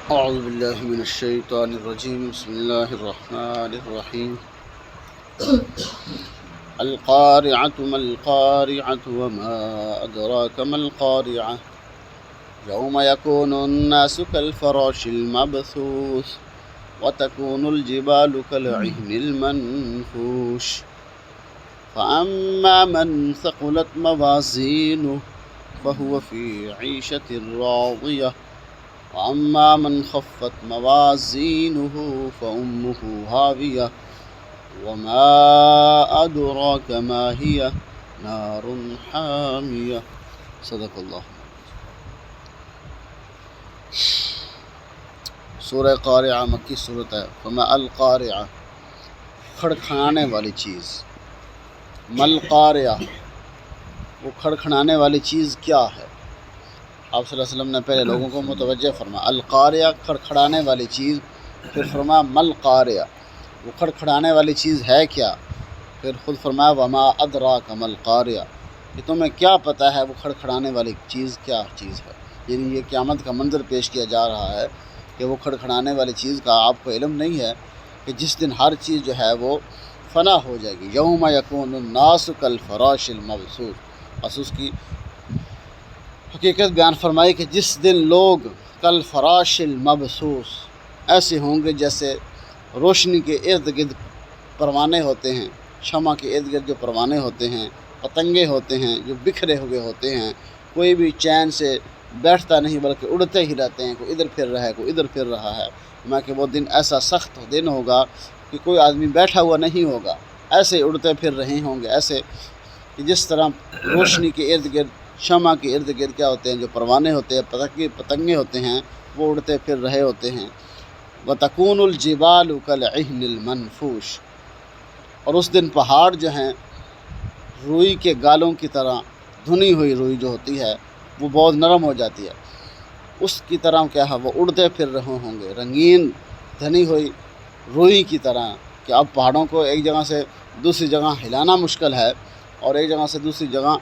أعوذ بالله من الشيطان الرجيم. بسم الله الرحمن الرحيم. القارعة ما القارعة وما أدراك ما القارعة يوم يكون الناس كالفراش المبثوث وتكون الجبال كالعهن المنفوش فأما من ثقلت موازينه فهو في عيشة راضية وأما من خفت موازينه فأمه هاوية وما أدراك ما هي نار حامية. صدق اللہ. سورہ قارعہ مکی صورت ہے. فما القارعہ کھڑکھڑانے والی چیز. مل قارعہ وہ کھڑکھڑانے والی چیز کیا ہے؟ آپ صلی اللہ علیہ وسلم نے پہلے لوگوں کو متوجہ فرمایا القارعہ کھڑکھڑانے والی چیز، پھر فرمایا مل قارعہ وہ کھڑکھڑانے والی چیز ہے کیا، پھر خود فرمایا وما ادراک مل قارعہ کہ تمہیں کیا پتہ ہے وہ کھڑکھڑانے والی چیز کیا چیز ہے. یعنی یہ قیامت کا منظر پیش کیا جا رہا ہے کہ وہ کھڑکھڑانے والی چیز کا آپ کو علم نہیں ہے کہ جس دن ہر چیز جو ہے وہ فنا ہو جائے گی. یوم یکون الناس کالفراش المبثوث. بس اس کی حقیقت بیان فرمائی کہ جس دن لوگ کالفراش المبثوث ایسے ہوں گے جیسے روشنی کے ارد گرد پروانے ہوتے ہیں، شمع کے ارد گرد جو پروانے ہوتے ہیں، پتنگے ہوتے ہیں جو بکھرے ہوئے ہوتے ہیں، کوئی بھی چین سے بیٹھتا نہیں بلکہ اڑتے ہی رہتے ہیں، کوئی ادھر پھر رہا ہے کوئی ادھر پھر رہا ہے. میں کہ وہ دن ایسا سخت دن ہوگا کہ کوئی آدمی بیٹھا ہوا نہیں ہوگا، ایسے اڑتے پھر رہے ہوں گے، ایسے کہ جس طرح روشنی کے ارد گرد شمع کے ارد گرد کیا ہوتے ہیں جو پروانے ہوتے ہیں، پتنگے ہوتے ہیں، وہ اڑتے پھر رہے ہوتے ہیں. وَتَكُونُ الْجِبَالُ كَالْعِهْنِ الْمَنْفُوشِ. اور اس دن پہاڑ جو ہیں روئی کے گالوں کی طرح، دھنی ہوئی روئی جو ہوتی ہے وہ بہت نرم ہو جاتی ہے، اس کی طرح کیا ہے وہ اڑتے پھر رہے ہوں گے رنگین دھنی ہوئی روئی کی طرح. کہ اب پہاڑوں کو ایک جگہ سے دوسری جگہ ہلانا مشکل ہے اور ایک جگہ سے دوسری جگہ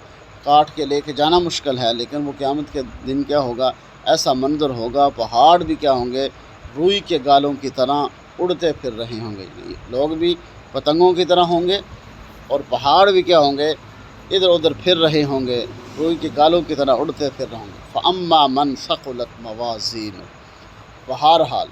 کاٹ کے لے کے جانا مشکل ہے، لیکن وہ قیامت کے دن کیا ہوگا، ایسا منظر ہوگا پہاڑ بھی کیا ہوں گے روئی کے گالوں کی طرح اڑتے پھر رہے ہوں گے. لوگ بھی پتنگوں کی طرح ہوں گے اور پہاڑ بھی کیا ہوں گے ادھر ادھر پھر رہے ہوں گے، روئی کے گالوں کی طرح اڑتے پھر رہے ہوں گے. فَأَمَّا مَنْ ثَقُلَتْ مَوَازِينُهُ. بہرحال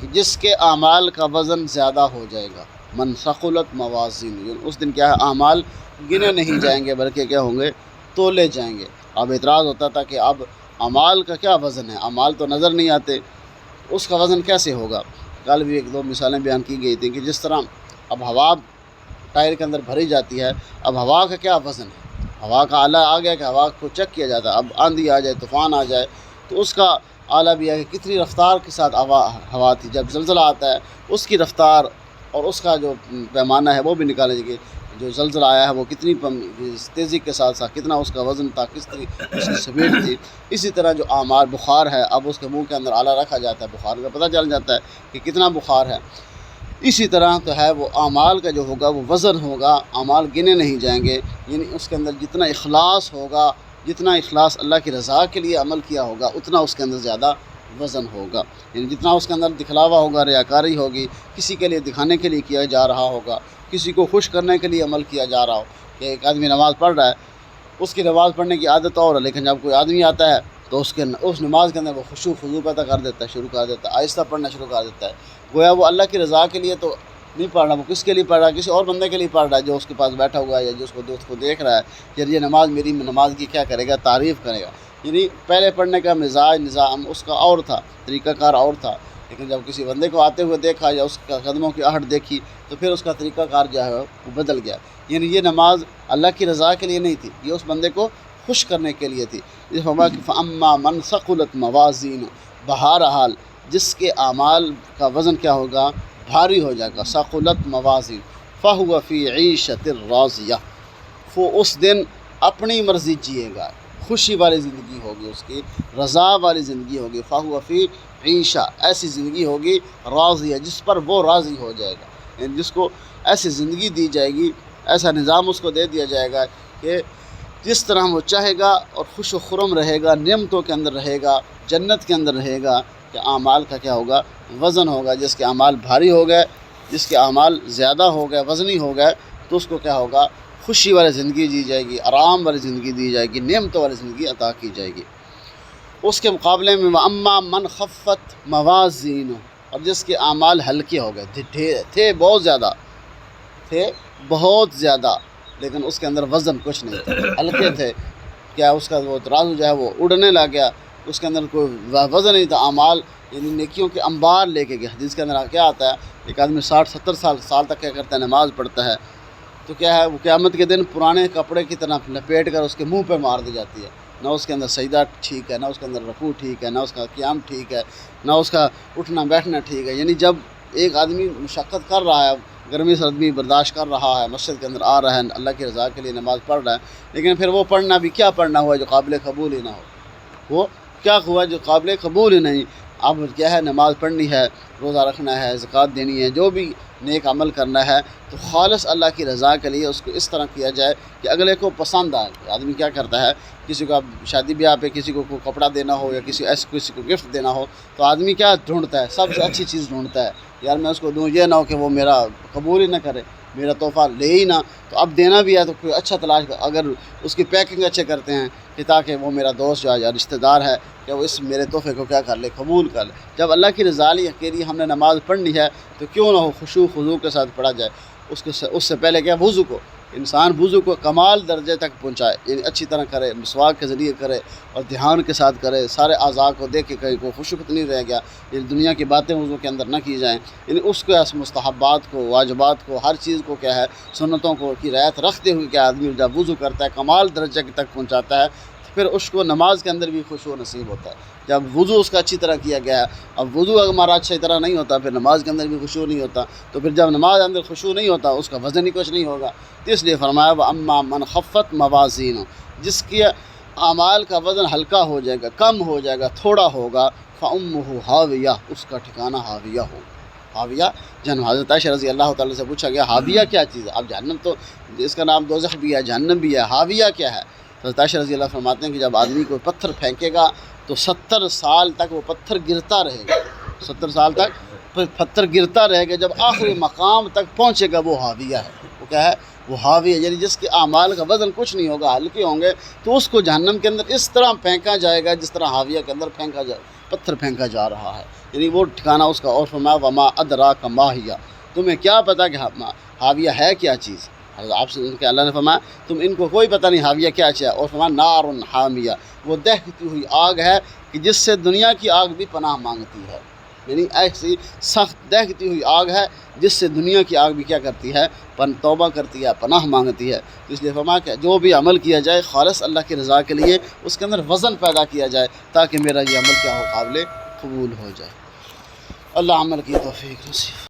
کہ جس کے اعمال کا وزن زیادہ ہو جائے گا. من ثقلت موازین، اس دن کیا ہے اعمال گنے نہیں جائیں گے بلکہ کیا ہوں گے تولے جائیں گے. اب اعتراض ہوتا تھا کہ اب اعمال کا کیا وزن ہے، اعمال تو نظر نہیں آتے، اس کا وزن کیسے ہوگا. کل بھی ایک دو مثالیں بیان کی گئی تھیں کہ جس طرح اب ہوا ٹائر کے اندر بھری جاتی ہے، اب ہوا کا کیا وزن ہے، ہوا کا آلہ آ گیا کہ ہوا کو چیک کیا جاتا ہے. اب آندھی آ جائے، طوفان آ جائے تو اس کا آلہ بھی ہے کہ کتنی رفتار کے ساتھ ہوا تھی. جب زلزلہ آتا ہے اس کی رفتار اور اس کا جو پیمانہ ہے وہ بھی نکالے گی. جو زلزلہ آیا ہے وہ کتنی تیزی کے ساتھ ساتھ کتنا اس کا وزن تھا، کس طرح اس کی سپیڈ تھی. اسی طرح جو اعمال بخار ہے، اب اس کے منہ کے اندر آلہ رکھا جاتا ہے، بخار کا پتہ چل جاتا ہے کہ کتنا بخار ہے. اسی طرح تو ہے وہ اعمال کا جو ہوگا وہ وزن ہوگا، اعمال گنے نہیں جائیں گے. یعنی اس کے اندر جتنا اخلاص ہوگا، جتنا اخلاص اللہ کی رضا کے لیے عمل کیا ہوگا اتنا اس کے اندر زیادہ وزن ہوگا. یعنی جتنا اس کے اندر دکھلاوا ہوگا، ریاکاری ہوگی، کسی کے لیے دکھانے کے لیے کیا جا رہا ہوگا، کسی کو خوش کرنے کے لیے عمل کیا جا رہا ہو. کہ ایک آدمی نماز پڑھ رہا ہے، اس کی نماز پڑھنے کی عادت اور ہے، لیکن جب کوئی آدمی آتا ہے تو اس نماز کے اندر وہ خشوع خضوع پیدا کر دیتا ہے، شروع کر دیتا ہے، آہستہ پڑھنا شروع کر دیتا ہے. گویا وہ اللہ کی رضا کے لیے تو نہیں پڑھ رہا، وہ کس کے لیے پڑھ رہا ہے، کسی اور بندے کے لیے پڑھ رہا ہے جو اس کے پاس بیٹھا ہوا ہے یا جو اس کو دوست کو دیکھ رہا ہے. یار یہ نماز میری نماز کی کیا کرے گا، تعریف کرے گا. یعنی پہلے پڑھنے کا مزاج نظام اس کا اور تھا، طریقہ کار اور تھا، لیکن جب کسی بندے کو آتے ہوئے دیکھا یا اس کا قدموں کی آہٹ دیکھی تو پھر اس کا طریقہ کار جو ہے وہ بدل گیا. یعنی یہ نماز اللہ کی رضا کے لیے نہیں تھی، یہ اس بندے کو خوش کرنے کے لیے تھی. اس فرمایا کہ فَأَمَّا مَنْ ثَقُلَتْ مَوَازِينُهُ. بہرحال جس کے اعمال کا وزن کیا ہوگا بھاری ہو جائے گا. ثقلت موازین فَهُوَ فِي عِيشَةٍ رَاضِيَةٍ. وہ اس دن اپنی مرضی جیے گا، خوشی والی زندگی ہوگی، اس کی رضا والی زندگی ہوگی. فَهُوَ فِي عِيشَةٍ، ایسی زندگی ہوگی راضیہ جس پر وہ راضی ہو جائے گا. یعنی جس کو ایسی زندگی دی جائے گی، ایسا نظام اس کو دے دیا جائے گا کہ جس طرح وہ چاہے گا اور خوش و خرم رہے گا، نعمتوں کے اندر رہے گا، جنت کے اندر رہے گا. کہ اعمال کا کیا ہوگا؟ وزن ہوگا۔ جس کے اعمال بھاری ہو گئے، جس کے اعمال زیادہ ہو گئے، وزنی ہو گئے، تو اس کو کیا ہوگا؟ خوشی والی زندگی دی جائے گی، آرام والی زندگی دی جائے گی، نعمتوں والی زندگی عطا کی جائے گی۔ اس کے مقابلے میں وَأَمَّا مَنْ خَفَّتْ مَوَازِينُهُ، اور جس کے اعمال ہلکے ہو گئے، تھے بہت زیادہ لیکن اس کے اندر وزن کچھ نہیں تھا، ہلکے تھے، کیا اس کا وہ ترازو جو ہے وہ اڑنے لگ گیا، اس کے اندر کوئی وزن نہیں تھا، اعمال یعنی نیکیوں کے انبار لے کے گیا۔ حدیث کے اندر کیا آتا ہے؟ ایک آدمی 60-70 سال تک کیا کرتا ہے؟ نماز پڑھتا ہے، تو کیا ہے وہ قیامت کے دن پرانے کپڑے کی طرح لپیٹ کر اس کے منہ پہ مار دی جاتی ہے۔ نہ اس کے اندر سجدہ ٹھیک ہے، نہ اس کے اندر رکوع ٹھیک ہے، نہ اس کا قیام ٹھیک ہے، نہ اس کا اٹھنا بیٹھنا ٹھیک ہے۔ یعنی جب ایک آدمی مشقت کر رہا ہے، گرمی سردی برداشت کر رہا ہے، مسجد کے اندر آ رہا ہے، اللہ کی رضا کے لیے نماز پڑھ رہا ہے، لیکن پھر وہ پڑھنا بھی کیا پڑھنا ہوا جو قابل قبول ہی نہ ہو؟ وہ کیا ہوا جو قابل قبول ہی نہیں؟ اب کیا ہے؟ نماز پڑھنی ہے، روزہ رکھنا ہے، زکوٰۃ دینی ہے، جو بھی نیک عمل کرنا ہے تو خالص اللہ کی رضا کے لیے اس کو اس طرح کیا جائے کہ اگلے کو پسند آئے۔ آدمی کیا کرتا ہے؟ کسی کو شادی بیاہ پہ کسی کو کپڑا دینا ہو یا کسی کو گفٹ دینا ہو تو آدمی کیا ڈھونڈتا ہے؟ سب سے اچھی چیز ڈھونڈتا ہے، یار میں اس کو دوں، یہ نہ ہو کہ وہ میرا قبول ہی نہ کرے، میرا تحفہ لے ہی نہ۔ تو اب دینا بھی ہے تو کوئی اچھا تلاش کر، اگر اس کی پیکنگ اچھے کرتے ہیں کہ تاکہ وہ میرا دوست جو ہے یا رشتہ دار ہے کہ وہ اس میرے تحفے کو کیا کر لے؟ قبول کر لے۔ جب اللہ کی رضا کے لیے ہم نے نماز پڑھنی ہے تو کیوں نہ ہو خشوع خضوع کے ساتھ پڑھا جائے۔ اس سے پہلے کیا؟ وضو کو، انسان وضو کو کمال درجے تک پہنچائے، یعنی اچھی طرح کرے، مسواک کے ذریعے کرے اور دھیان کے ساتھ کرے، سارے اعضاء کو دیکھ کے کہیں کو خشوع نہیں رہ گیا، یعنی دنیا کی باتیں وضو کے اندر نہ کی جائیں، یعنی اس کے مستحبات کو، واجبات کو، ہر چیز کو کیا ہے؟ سنتوں کو کی رعایت رکھتے ہوئے کہ آدمی جب وضو کرتا ہے کمال درجے تک پہنچاتا ہے تو پھر اس کو نماز کے اندر بھی خشوع نصیب ہوتا ہے۔ جب وضو اس کا اچھی طرح کیا گیا ہے، اب وضو اگر ہمارا اچھی طرح نہیں ہوتا پھر نماز کے اندر بھی خشوع نہیں ہوتا، تو پھر جب نماز کے اندر خشوع نہیں ہوتا اس کا وزن ہی کچھ نہیں ہوگا۔ تو اس لیے فرمایا وَأَمَّا مَنْ خَفَّتْ مَوَازِينُهُ، جس کے اعمال کا وزن ہلکا ہو جائے گا، کم ہو جائے گا، تھوڑا ہوگا، فَأُمُّهُ هَاوِيَةٌ، اس کا ٹھکانہ حاویہ ہوگا۔ حاویہ جہنم۔ حضرت عائشہ رضی اللہ تعالیٰ سے پوچھا گیا حاویہ کیا چیز ہے؟ اب جہنم تو اس کا نام دوزخ بھی ہے، جہنم بھی ہے، حاویہ کیا ہے؟ حضرت عائشہ رضی اللہ فرماتے ہیں کہ جب آدمی کو پتھر پھینکے گا تو 70 سال تک وہ پتھر گرتا رہے گا، 70 سال تک پتھر گرتا رہے گا، جب آخری مقام تک پہنچے گا وہ حاویہ ہے۔ وہ کیا ہے؟ وہ حاویہ، یعنی جس کے اعمال کا وزن کچھ نہیں ہوگا، ہلکے ہوں گے، تو اس کو جہنم کے اندر اس طرح پھینکا جائے گا جس طرح حاویہ کے اندر پتھر پھینکا جا رہا ہے، یعنی وہ ٹھکانہ اس کا۔ اور فرمایا وما ادراک ما ہی، تمہیں کیا پتہ کہ حاویہ ہے کیا چیز؟ آپ سے کہ اللہ نے فرمایا تم ان کو کوئی پتہ نہیں حاویہ کیا چیز ہے۔ اور فرمایا نار حامیہ، وہ دہتی ہوئی آگ ہے کہ جس سے دنیا کی آگ بھی پناہ مانگتی ہے، یعنی ایسی سخت دہتی ہوئی آگ ہے جس سے دنیا کی آگ بھی کیا کرتی ہے؟ توبہ کرتی ہے، پناہ مانگتی ہے۔ تو اس لیے فرمایا کہ جو بھی عمل کیا جائے خالص اللہ کی رضا کے لیے اس کے اندر وزن پیدا کیا جائے تاکہ میرا یہ عمل کیا ہو؟ قابل قبول ہو جائے۔ اللہ عمل کی توفیق نصیب۔